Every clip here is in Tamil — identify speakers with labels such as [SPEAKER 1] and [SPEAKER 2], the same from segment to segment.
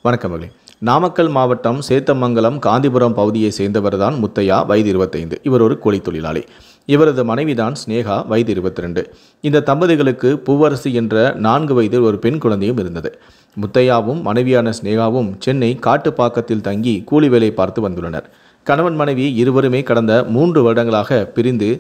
[SPEAKER 1] வணக்கம் மகளே. நாமக்கல் மாவட்டம் சேத்தமங்கலம் காந்திபுரம் பகுதியை சேர்ந்தவர்தான் முத்தையா, வயது 25. இவர் ஒரு கூலி தொழிலாளி. இவரது மனைவிதான் ஸ்னேகா, வயது 22. இந்த தம்பதிகளுக்கு பூவரசி என்ற 4 வயதில் ஒரு பெண் குழந்தையும் இருந்தது. முத்தையாவும் மனைவியான ஸ்னேகாவும் சென்னை காட்டுப்பாக்கத்தில் தங்கி கூலி வேலை பார்த்து வந்துள்ளனர். கணவன் மனைவி இருவருமே கடந்த 3 வருடங்களாக பிரிந்து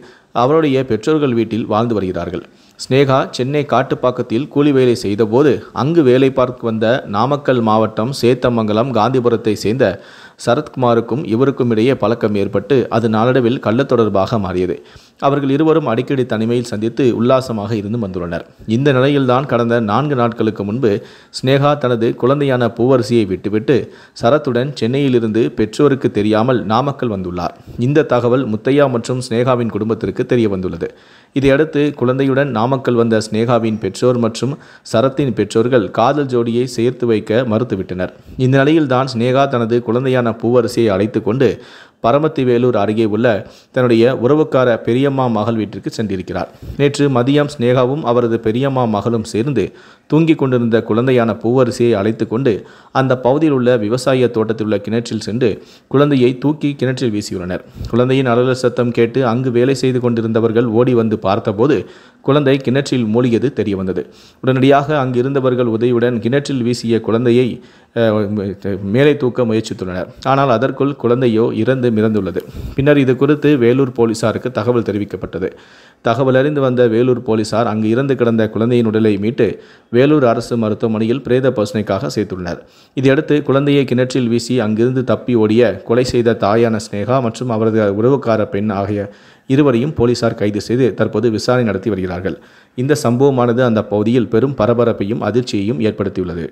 [SPEAKER 1] அவருடைய பெற்றோர்கள் வீட்டில் வாழ்ந்து வருகிறார்கள். ஸ்னேகா சென்னை காட்டுப்பாக்கத்தில் கூலி வேலை செய்தபோது அங்கு வேலை பார்க்க வந்த நாமக்கல் மாவட்டம் சேத்தமங்கலம் காந்திபுரத்தை சேர்ந்த சரத்குமாருக்கும் இவருக்கும் இடையே பழக்கம் ஏற்பட்டு அது நாளடைவில் கள்ளத் தொடர்பாக மாறியது. அவர்கள் இருவரும் அடிக்கடி தனிமையில் சந்தித்து உல்லாசமாக இருந்து வந்துள்ளனர். இந்த நிலையில்தான் கடந்த 4 நாட்களுக்கு முன்பு ஸ்னேகா தனது குழந்தையான பூவரசியை விட்டுவிட்டு சரத்துடன் சென்னையிலிருந்து பெற்றோருக்கு தெரியாமல் நாமக்கல் வந்துள்ளார். இந்த தகவல் முத்தையா மற்றும் ஸ்னேகாவின் குடும்பத்திற்கு தெரிய வந்துள்ளது. இதையடுத்து குழந்தையுடன் நாமக்கல் வந்த ஸ்னேகாவின் பெற்றோர் மற்றும் சரத்தின் பெற்றோர்கள் காதல் ஜோடியை சேர்த்து வைக்க மறுத்துவிட்டனர். இந்த நிலையில்தான் ஸ்னேகா தனது குழந்தையான பூவரசியை அழைத்து கொண்டு பரமத்திவேலூர் அருகே உள்ள தன்னுடைய உறவுக்கார பெரியம்மா மகள் வீட்டிற்கு சென்றிருக்கிறார். நேற்று மதியம் ஸ்னேகாவும் அவரது பெரியம்மா மகளும் சேர்ந்து தூங்கிக் கொண்டிருந்த குழந்தையான பூவரசியை அழைத்து கொண்டு அந்த பகுதியில் உள்ள விவசாய தோட்டத்தில் உள்ள கிணற்றில் சென்று குழந்தையை தூக்கி கிணற்றில் வீசியுள்ளனர். குழந்தையின் அலறல் சத்தம் கேட்டு அங்கு வேலை செய்து கொண்டிருந்தவர்கள் ஓடி வந்து பார்த்தபோது குழந்தை கிணற்றில் மூழ்கியது தெரிய வந்தது. உடனடியாக அங்கு இருந்தவர்கள் உதவியுடன் கிணற்றில் வீசிய குழந்தையை மேலே தூக்க முயற்சித்துள்ளனர். ஆனால் அதற்குள் குழந்தையோ இறந்து மிதந்துள்ளது. பின்னர் இது குறித்து வேலூர் போலீசாருக்கு தகவல் தெரிவிக்கப்பட்டது. தகவல் அறிந்து வந்த வேலூர் போலீசார் அங்கு இறந்து கிடந்த குழந்தையின் உடலை மீட்டு வேலூர் அரசு மருத்துவமனையில் பிரேத பரிசோதனைக்காக சேர்த்துள்ளனர். இதையடுத்து குழந்தையை கிணற்றில் வீசி அங்கிருந்து தப்பி ஓடிய கொலை செய்த தாயான ஸ்னேகா மற்றும் அவரது உறவுக்கார பெண் ஆகிய இருவரையும் போலீசார் கைது செய்து தற்போது விசாரணை நடத்தி வருகிறார்கள். இந்த சம்பவமானது அந்த பகுதியில் பெரும் பரபரப்பையும் அதிர்ச்சியையும் ஏற்படுத்தியுள்ளது.